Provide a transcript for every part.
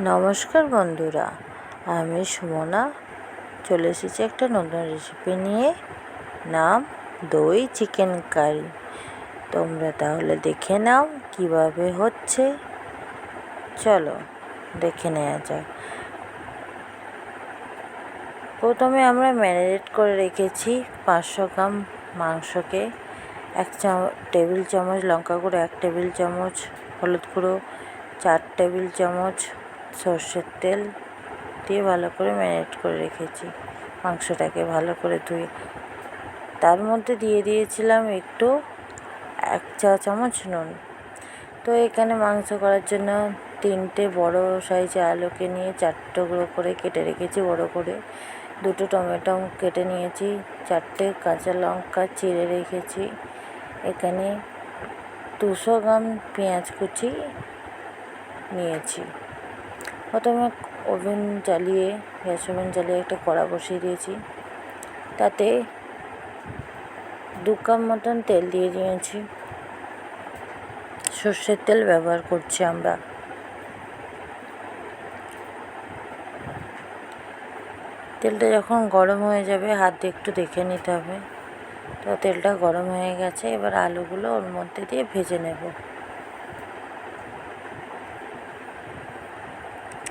নমস্কার বন্ধুরা, আমি সুমনা চলে এসেছি একটা নতুন রেসিপি নিয়ে। নাম দই চিকেন কারি। তোমরা তাহলে দেখে নাও কিভাবে হচ্ছে। চলো দেখে নেওয়া যাক। প্রথমে আমরা ম্যারিনেট করে রেখেছি 500 গ্রাম মাংসকে। 1 টেবিল চামচ লঙ্কা গুঁড়ো, 1 টেবিল চামচ হলুদ গুঁড়ো, 4 টেবিল চামচ সর্ষের তেল দিয়ে ভালো করে ম্যারিনেট করে রেখেছি মাংসটাকে ভালো করে ধুয়ে। তার মধ্যে দিয়ে দিয়েছিলাম একটু 1 চা চামচ নুন। তো এখানে মাংস করার জন্য 3টে বড় সাইজের আলুকে নিয়ে 4 টুকরো করে কেটে রেখেছি বড় করে। 2টো টমেটো কেটে নিয়েছি, 4টে কাঁচা লঙ্কা চিড়ে রেখেছি। এখানে 200 গ্রাম পেঁয়াজ কুচি নিয়েছি। প্রথমে গ্যাস ওভেন জ্বালিয়ে একটা কড়া বসিয়ে দিয়েছি। তাতে 2 কাপ মতন তেল দিয়ে দিয়েছি। সর্ষের তেল ব্যবহার করছি আমরা। তেলটা যখন গরম হয়ে যাবে হাত দিয়ে একটু দেখে নিতে হবে। তো তেলটা গরম হয়ে গেছে, এবার আলুগুলো ওর মধ্যে দিয়ে ভেজে নেব।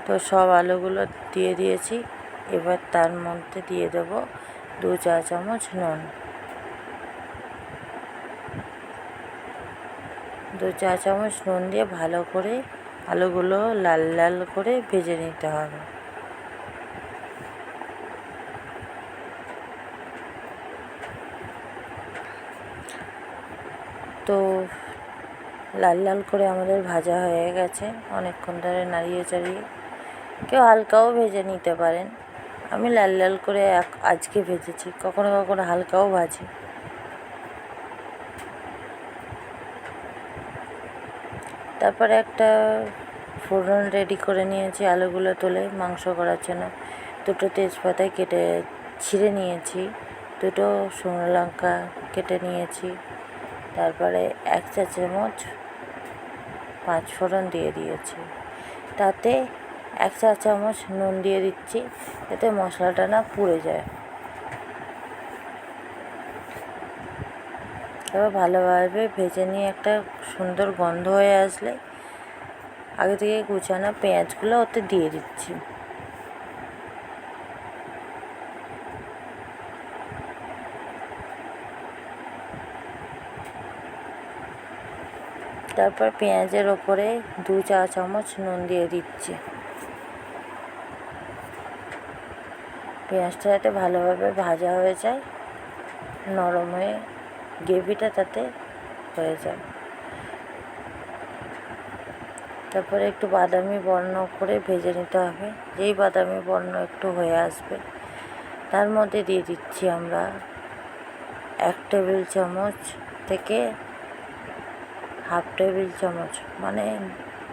তো সব আলুগুলো দিয়ে দিয়েছি। এবার তার মধ্যে দিয়ে দেব 2 চা চামচ নুন। 2 চা চামচ নুন দিয়ে ভালো করে আলুগুলো লাল লাল করে ভেজে নিতে হবে। তো লাল লাল করে আমাদের ভাজা হয়ে গেছে। অনেকক্ষণ ধরে নাড়িয়ে চাড়িয়ে, কেউ হালকাও ভেজে নিতে পারেন। আমি লাল লাল করে আজকে ভেজেছি, কখনো কখনো হালকাও ভাজি। তারপরে একটা ফোড়ন রেডি করে নিয়েছি আলুগুলো তুলে মাংস করার জন্য। 2টো তেজপাতা ছিঁড়ে নিয়েছি, 2টো শুকনো লঙ্কা কেটে নিয়েছি। তারপরে 1 চা চামচ 5 ফোড়ন দিয়ে দিয়েছি। তাতে 1 চা চামচ নুন দিয়ে দিচ্ছি, যাতে মশলাটা না পুড়ে যায়। এবার ভালোভাবে ভেজে নিয়ে একটা সুন্দর গন্ধ হয়ে আসলে আগে থেকে কুচানো পেঁয়াজগুলো ওতে দিয়ে দিচ্ছি। তারপর পেঁয়াজের ওপরে 2 চা চামচ নুন দিয়ে দিচ্ছি। পেঁয়াজটা যাতে ভালোভাবে ভাজা হয়ে যায়, নরম হয়ে গ্রেভিটা তাতে হয়ে যায়। তারপরে একটু বাদামি বর্ণ করে ভেজে নিতে হবে। যেই বাদামি বর্ণ একটু হয়ে আসবে, তার মধ্যে দিয়ে দিচ্ছি আমরা 1 টেবিল চামচ থেকে হাফ টেবিল চামচ, মানে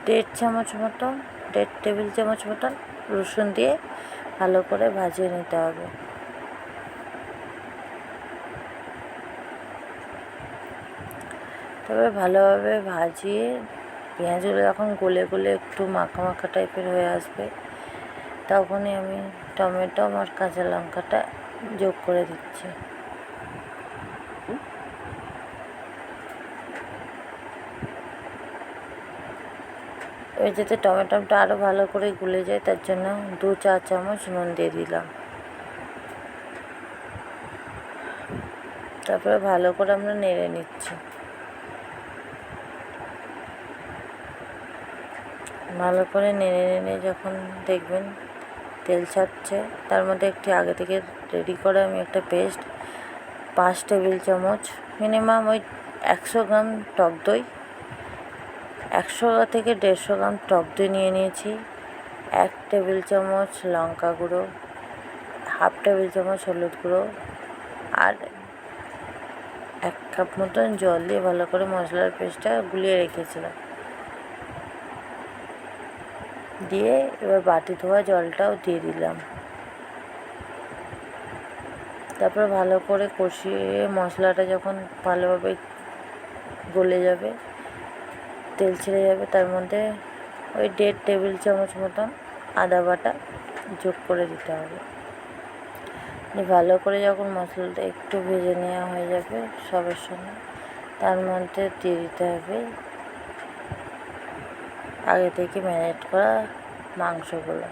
1.5 টেবিল চামচ মতন রসুন দিয়ে ভালো করে ভাজিয়ে নিতে হবে। তবে ভালোভাবে ভাজিয়ে পেঁয়াজগুলো যখন গলে গলে একটু মাখা মাখা টাইপের হয়ে আসবে, তখনই আমি টমেটো আর কাঁচা লঙ্কাটা যোগ করে দিচ্ছি। এবার যাতে টমেটোটা আরও ভালো করে গুলে যায়, তার জন্য 2 চা চামচ নুন দিয়ে দিলাম। তারপরে ভালো করে আমরা নেড়ে নিচ্ছি। ভালো করে নেড়ে নেড়ে যখন দেখবেন তেল ছাড়ছে, তার মধ্যে একটি আগে থেকে রেডি করে আমি একটা পেস্ট 5 টেবিল চামচ, মিনিমাম ওই 100 গ্রাম টক দই, 100 থেকে 150 গ্রাম টক দই নিয়ে নিয়েছি। 1 টেবিল চামচ লঙ্কা গুঁড়ো, হাফ টেবিল চামচ হলুদ গুঁড়ো, আর 1 কাপ মতন জল দিয়ে ভালো করে মশলার পেস্টটা গুলিয়ে রেখেছিলাম। দিয়ে এবার বাটি ধোয়া জলটাও দিয়ে দিলাম। তারপর ভালো করে কষিয়ে মশলাটা যখন ভালোভাবে গলে যাবে, তেল ছেড়ে যাবে, তার মধ্যে ওই 1.5 টেবিল চামচ মতন আদা বাটা যোগ করে দিতে হবে। ভালো করে যখন মশলাটা একটু ভেজে নেওয়া হয়ে যাবে সবের সঙ্গে, তার মধ্যে দিয়ে দিতে হবে আগে থেকে ম্যারিনেট করা মাংসগুলো।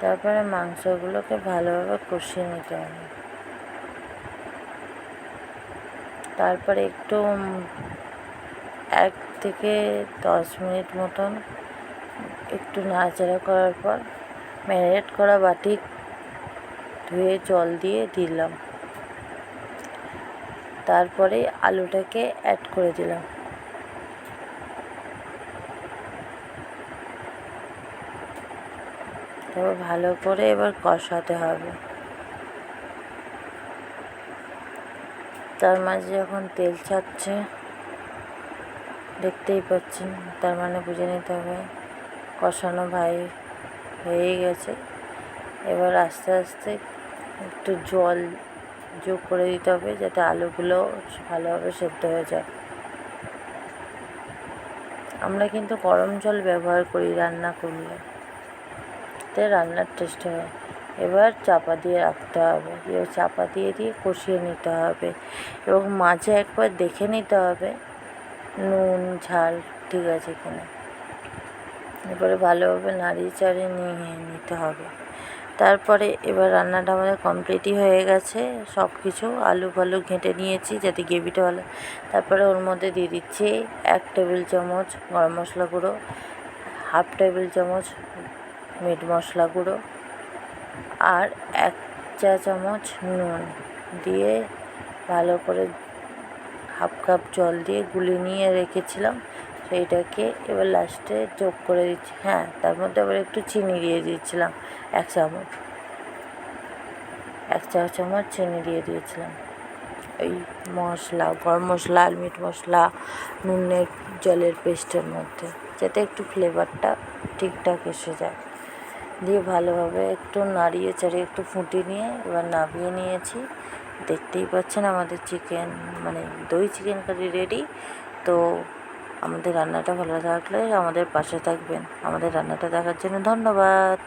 তারপরে মাংসগুলোকে ভালোভাবে কষিয়ে নিতে হবে। তারপরে একটু 1 থেকে 10 মিনিট মতন একটু নাড়াচাড়া করার পর ম্যারিনেট করা বাটি ধুয়ে জল দিয়ে দিলাম। তারপরে আলুটাকে অ্যাড করে দিলাম। তারপর ভালো করে এবার কষাতে হবে। তার মাঝে যখন তেল ছাড়ছে দেখতেই পাচ্ছেন, তার মানে বুঝে নিতে হবে কষানো হয়ে গেছে। এবার আস্তে আস্তে একটু জল যোগ করে দিতে হবে যাতে আলুগুলো ভালোভাবে সেদ্ধ হয়ে যায়। আমরা কিন্তু গরম জল ব্যবহার করি রান্না করলে, এতে রান্নার টেস্ট হয়। এবার চাপা দিয়ে রাখতে হবে, এবার চাপা দিয়ে কষিয়ে নিতে হবে এবং মাঝে একবার দেখে নিতে হবে নুন ঝাল ঠিক আছে কিনা। এবারে ভালোভাবে নাড়িয়ে চাড়িয়ে নিয়ে নিতে হবে। তারপরে এবার রান্নাটা আমাদের কমপ্লিটই হয়ে গেছে। সব কিছু আলু ফালু ঘেঁটে নিয়েছি যাতে গ্রেভিটা ভালো। তারপরে ওর মধ্যে দিয়ে দিচ্ছি 1 টেবিল চামচ গরম মশলা গুঁড়ো, 1/2 টেবিল চামচ মিট মশলা গুঁড়ো আর 1 চা চামচ নুন দিয়ে ভালো করে 1/2 কাপ জল দিয়ে গুলিয়ে নিয়ে রেখেছিলাম, সেইটাকে এবার লাস্টে যোগ করে দিচ্ছি। তার মধ্যে আবার একটু চিনি দিয়ে দিয়েছিলাম 1 চা চামচ চিনি দিয়ে দিয়েছিলাম। এই মশলা গরম মশলা আর মিট মশলা নুনের জলের পেস্টের মধ্যে, যাতে একটু ফ্লেভারটা ঠিকঠাক এসে যায়। দিয়ে ভালোভাবে একটু নাড়িয়ে চাড়িয়ে একটু ফুটিয়ে নিয়ে এবার নামিয়ে নিয়েছি। দেখতেই পাচ্ছেন আমাদের দই চিকেন কারি রেডি। তো আমাদের রান্নাটা ভালো লাগলে আমাদের পাশে থাকবেন। আমাদের রান্নাটা দেখার জন্য ধন্যবাদ।